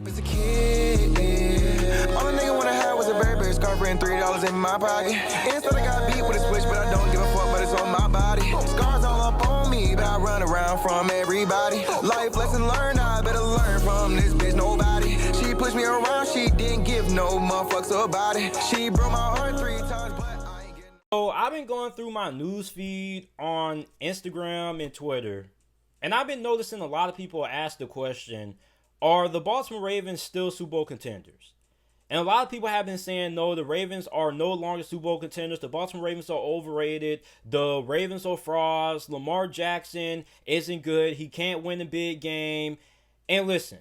As a kid, all a nigga wanna have was a Burberry scarf and $3 in my pocket. Instead I got beat with a switch, but I don't give a fuck, but it's on my body. Scars all up on me, but I run around from everybody. Life lesson learned, I better learn from this bitch, nobody. She pushed me around, she didn't give no motherfucks about it. She broke my heart 3 times, but I ain't getting. So I've been going through my news feed on Instagram and Twitter, and I've been noticing a lot of people ask the question, are the Baltimore Ravens still Super Bowl contenders? And a lot of people have been saying, no, the Ravens are no longer Super Bowl contenders. The Baltimore Ravens are overrated. The Ravens are frauds. Lamar Jackson isn't good. He can't win a big game. And listen,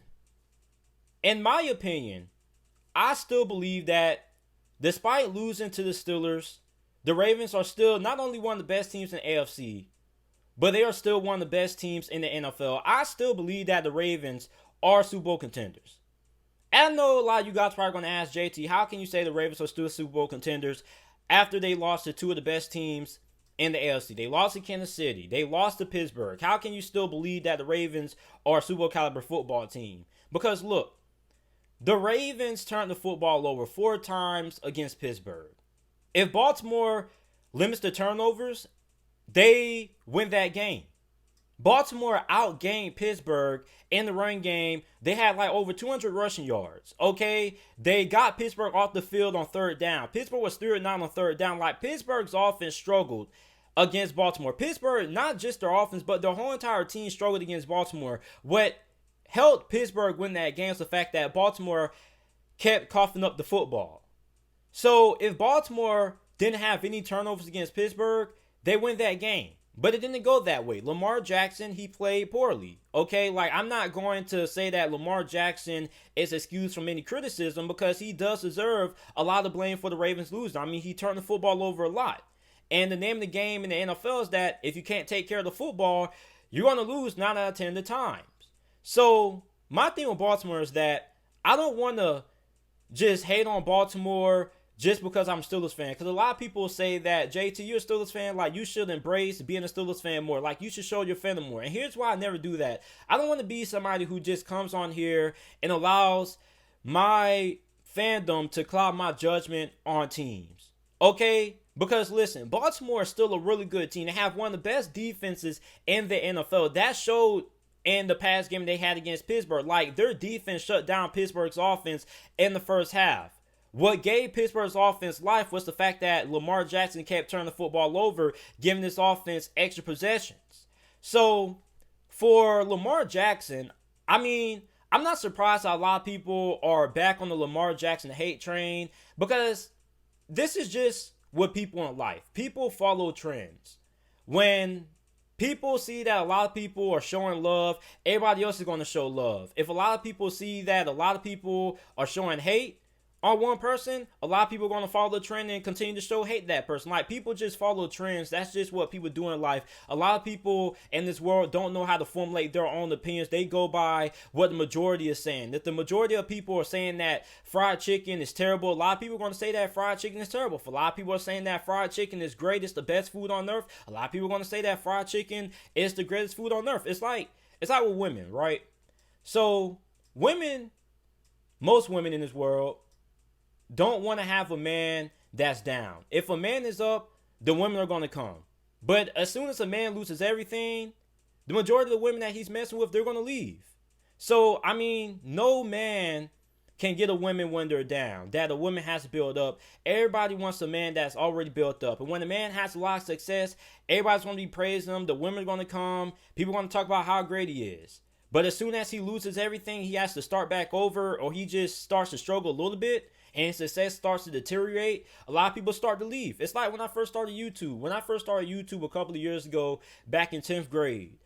in my opinion, I still believe that despite losing to the Steelers, the Ravens are still not only one of the best teams in the AFC, but they are still one of the best teams in the NFL. I still believe that the Ravens are Super Bowl contenders. And I know a lot of you guys are probably going to ask, JT, how can you say the Ravens are still Super Bowl contenders after they lost to two of the best teams in the AFC? They lost to Kansas City. They lost to Pittsburgh. How can you still believe that the Ravens are a Super Bowl caliber football team? Because look, the Ravens turned the football over 4 times against Pittsburgh. If Baltimore limits the turnovers, they win that game. Baltimore outgained Pittsburgh in the run game. They had like over 200 rushing yards. Okay, they got Pittsburgh off the field on 3rd down. Pittsburgh was 3rd down on 3rd down. Like, Pittsburgh's offense struggled against Baltimore. Pittsburgh, not just their offense, but their whole entire team struggled against Baltimore. What helped Pittsburgh win that game is the fact that Baltimore kept coughing up the football. So if Baltimore didn't have any turnovers against Pittsburgh, they win that game. But it didn't go that way. Lamar Jackson, he played poorly. Okay, like, I'm not going to say that Lamar Jackson is excused from any criticism, because he does deserve a lot of blame for the Ravens losing. I mean, he turned the football over a lot. And the name of the game in the NFL is that if you can't take care of the football, you're going to lose 9 out of 10 of the times. So my thing with Baltimore is that I don't want to just hate on Baltimore just because I'm a Steelers fan. Because a lot of people say that, JT, you're a Steelers fan, like, you should embrace being a Steelers fan more. Like, you should show your fandom more. And here's why I never do that. I don't want to be somebody who just comes on here and allows my fandom to cloud my judgment on teams. Okay? Because listen, Baltimore is still a really good team. They have one of the best defenses in the NFL. That showed in the past game they had against Pittsburgh. Like, their defense shut down Pittsburgh's offense in the first half. What gave Pittsburgh's offense life was the fact that Lamar Jackson kept turning the football over, giving this offense extra possessions. So, for Lamar Jackson, I mean, I'm not surprised that a lot of people are back on the Lamar Jackson hate train, because this is just what people in life. People follow trends. When people see that a lot of people are showing love, everybody else is going to show love. If a lot of people see that a lot of people are showing hate on one person, a lot of people are going to follow the trend and continue to show hate to that person. Like, people just follow trends. That's just what people do in life. A lot of people in this world don't know how to formulate their own opinions. They go by what the majority is saying. If the majority of people are saying that fried chicken is terrible, a lot of people are going to say that fried chicken is terrible. If a lot of people are saying that fried chicken is great, it's the best food on earth, a lot of people are going to say that fried chicken is the greatest food on earth. It's like with women, right? So women, most women in this world, don't want to have a man that's down. If a man is up, the women are going to come. But as soon as a man loses everything, the majority of the women that he's messing with, they're going to leave. So, I mean, no man can get a woman when they're down. That a woman has to build up. Everybody wants a man that's already built up. And when a man has a lot of success, everybody's going to be praising him. The women are going to come. People are going to talk about how great he is. But as soon as he loses everything, he has to start back over, or he just starts to struggle a little bit, and success starts to deteriorate, a lot of people start to leave. It's like when I first started YouTube. When I first started YouTube a couple of years ago, back in 10th grade,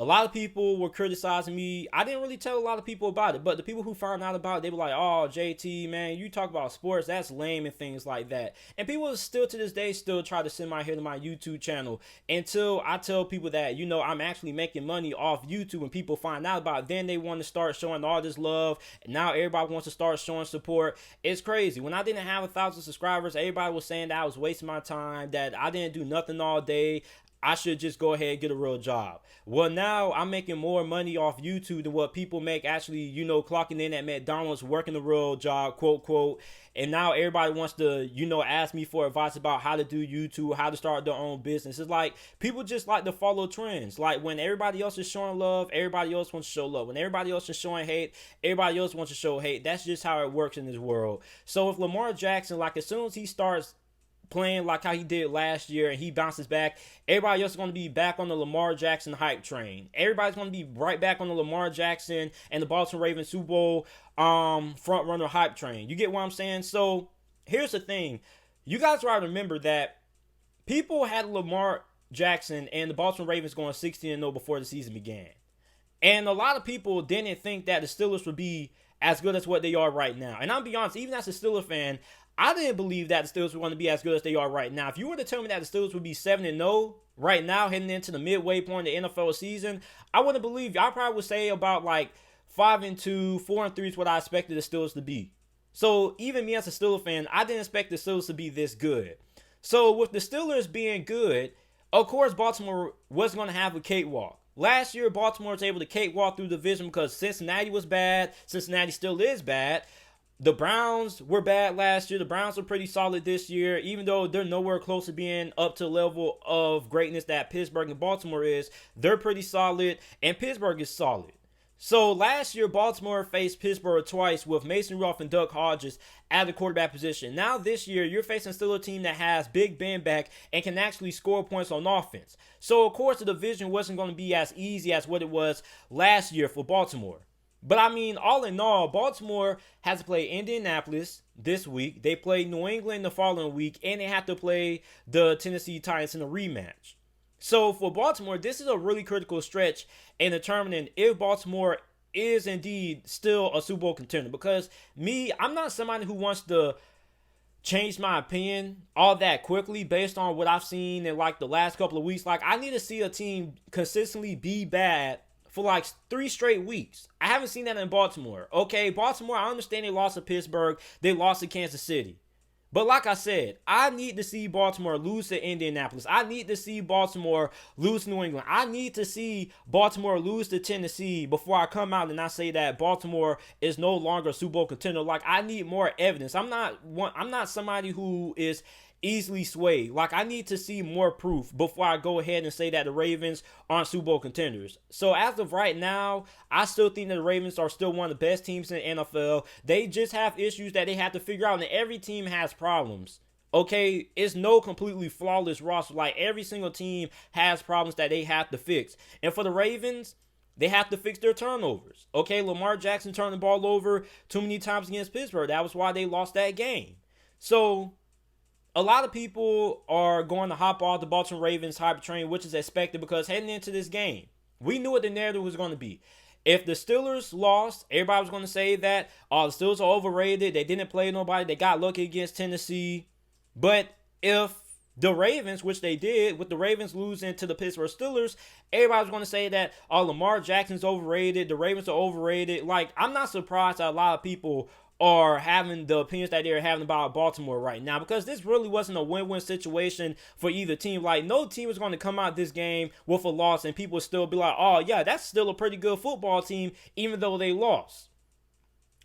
a lot of people were criticizing me. I didn't really tell a lot of people about it, but the people who found out about it, they were like, oh, JT, man, you talk about sports, that's lame and things like that. And people still to this day still try to send my hair to my YouTube channel until I tell people that, you know, I'm actually making money off YouTube, and people find out about it. Then they want to start showing all this love, and now everybody wants to start showing support. It's crazy. When I didn't have 1,000 subscribers, everybody was saying that I was wasting my time, that I didn't do nothing all day. I should just go ahead and get a real job. Well, now I'm making more money off YouTube than what people make actually, clocking in at McDonald's, working a real job, quote, quote. And now everybody wants to, ask me for advice about how to do YouTube, how to start their own business. It's like people just like to follow trends. Like when everybody else is showing love, everybody else wants to show love. When everybody else is showing hate, everybody else wants to show hate. That's just how it works in this world. So if Lamar Jackson, like as soon as he starts playing like how he did last year and he bounces back, everybody else is going to be back on the Lamar Jackson hype train. Everybody's going to be right back on the Lamar Jackson and the Baltimore Ravens Super Bowl front runner hype train. You get what I'm saying? So here's the thing. You guys got to remember that people had Lamar Jackson and the Baltimore Ravens going 16-0 before the season began. And a lot of people didn't think that the Steelers would be as good as what they are right now. And I'll be honest, even as a Steelers fan, I didn't believe that the Steelers were going to be as good as they are right now. If you were to tell me that the Steelers would be 7-0 right now, heading into the midway point of the NFL season, I wouldn't believe you. I probably would say about like 5-2, 4-3 is what I expected the Steelers to be. So even me as a Steelers fan, I didn't expect the Steelers to be this good. So with the Steelers being good, of course Baltimore was going to have a cakewalk. Last year, Baltimore was able to cakewalk through the division because Cincinnati was bad. Cincinnati still is bad. The Browns were bad last year. The Browns are pretty solid this year, even though they're nowhere close to being up to the level of greatness that Pittsburgh and Baltimore is. They're pretty solid, and Pittsburgh is solid. So last year, Baltimore faced Pittsburgh twice with Mason Rudolph and Doug Hodges at the quarterback position. Now this year, you're facing still a team that has Big Ben back and can actually score points on offense. So of course, the division wasn't going to be as easy as what it was last year for Baltimore. But I mean, all in all, Baltimore has to play Indianapolis this week. They play New England the following week, and they have to play the Tennessee Titans in a rematch. So for Baltimore, this is a really critical stretch in determining if Baltimore is indeed still a Super Bowl contender. Because I'm not somebody who wants to change my opinion all that quickly based on what I've seen in like the last couple of weeks. Like I need to see a team consistently be bad for like 3 straight weeks. I haven't seen that in Baltimore. Okay, Baltimore, I understand they lost to Pittsburgh. They lost to Kansas City. But like I said, I need to see Baltimore lose to Indianapolis. I need to see Baltimore lose to New England. I need to see Baltimore lose to Tennessee before I come out and I say that Baltimore is no longer a Super Bowl contender. Like I need more evidence. I'm not somebody who is easily swayed. Like I need to see more proof before I go ahead and say that the Ravens aren't Super Bowl contenders. So as of right now, I still think that the Ravens are still one of the best teams in the NFL. They just have issues that they have to figure out, and every team has problems. Okay, it's no completely flawless roster. Like every single team has problems that they have to fix. And for the Ravens, they have to fix their turnovers. Okay, Lamar Jackson turned the ball over too many times against Pittsburgh. That was why they lost that game. So a lot of people are going to hop off the Baltimore Ravens hype train, which is expected because heading into this game, we knew what the narrative was going to be. If the Steelers lost, everybody was going to say that, the Steelers are overrated. They didn't play nobody. They got lucky against Tennessee. But if the Ravens, which they did, with the Ravens losing to the Pittsburgh Steelers, everybody was going to say that, Lamar Jackson's overrated. The Ravens are overrated. Like, I'm not surprised that a lot of people are having the opinions that they're having about Baltimore right now, because this really wasn't a win-win situation for either team. Like, no team is going to come out this game with a loss and people still be like, oh yeah, that's still a pretty good football team even though they lost.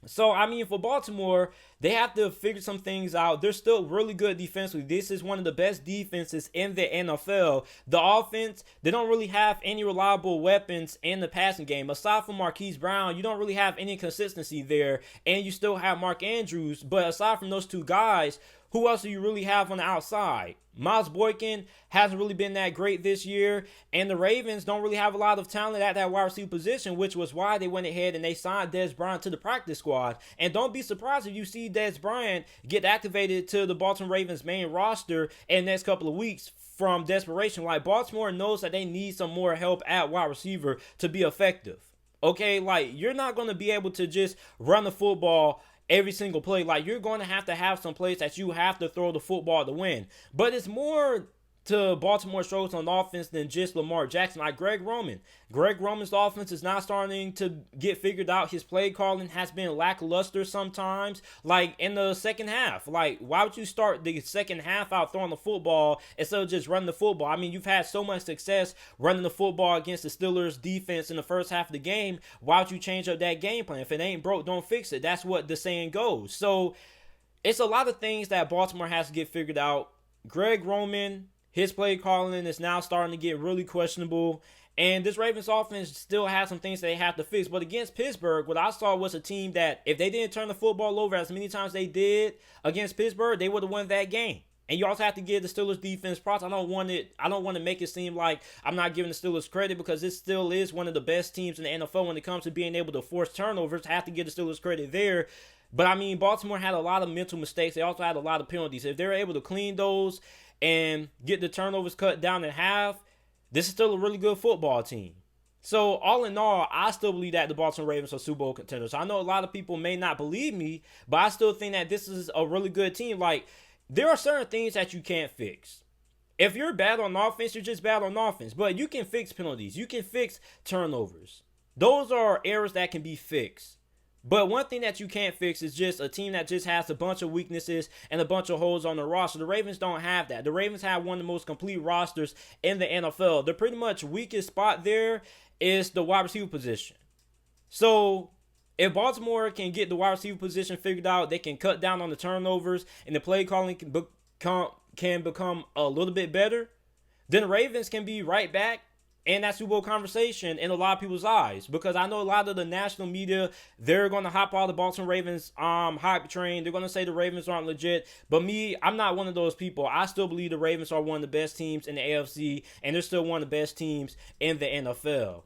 So, I mean, for Baltimore, they have to figure some things out. They're still really good defensively. This is one of the best defenses in the NFL. The offense, they don't really have any reliable weapons in the passing game. Aside from Marquise Brown, you don't really have any consistency there. And you still have Mark Andrews. But aside from those two guys, who else do you really have on the outside? Miles Boykin hasn't really been that great this year, and the Ravens don't really have a lot of talent at that wide receiver position, which was why they went ahead and they signed Dez Bryant to the practice squad. And don't be surprised if you see Dez Bryant get activated to the Baltimore Ravens main roster in the next couple of weeks from desperation. Like, Baltimore knows that they need some more help at wide receiver to be effective. Okay, like, you're not going to be able to just run the football every single play. Like, you're going to have some plays that you have to throw the football to win. But it's more to Baltimore struggles on offense than just Lamar Jackson. Like Greg Roman. Greg Roman's offense is now starting to get figured out. His play calling has been lackluster sometimes. Like in the second half. Like, why would you start the second half out throwing the football instead of just running the football? I mean, you've had so much success running the football against the Steelers defense in the first half of the game. Why would you change up that game plan? If it ain't broke, don't fix it. That's what the saying goes. So it's a lot of things that Baltimore has to get figured out. Greg Roman, his play calling is now starting to get really questionable. And this Ravens offense still has some things they have to fix. But against Pittsburgh, what I saw was a team that if they didn't turn the football over as many times they did against Pittsburgh, they would have won that game. And you also have to give the Steelers defense props. I don't want to make it seem like I'm not giving the Steelers credit, because this still is one of the best teams in the NFL when it comes to being able to force turnovers. I have to give the Steelers credit there. But I mean, Baltimore had a lot of mental mistakes. They also had a lot of penalties. If they're able to clean those and get the turnovers cut down in half, this is still a really good football team. So all in all, I still believe that the Baltimore Ravens are Super Bowl contenders. I know a lot of people may not believe me, but I still think that this is a really good team. Like, there are certain things that you can't fix. If you're bad on offense, you're just bad on offense. But you can fix penalties. You can fix turnovers. Those are errors that can be fixed. But one thing that you can't fix is just a team that just has a bunch of weaknesses and a bunch of holes on the roster. The Ravens don't have that. The Ravens have one of the most complete rosters in the NFL. The pretty much weakest spot there is the wide receiver position. So if Baltimore can get the wide receiver position figured out, they can cut down on the turnovers, and the play calling can become a little bit better, then the Ravens can be right back in that Super Bowl conversation in a lot of people's eyes. Because I know a lot of the national media, they're going to hop on the Baltimore Ravens hype train. They're going to say the Ravens aren't legit. But me, I'm not one of those people. I still believe the Ravens are one of the best teams in the AFC, and they're still one of the best teams in the NFL.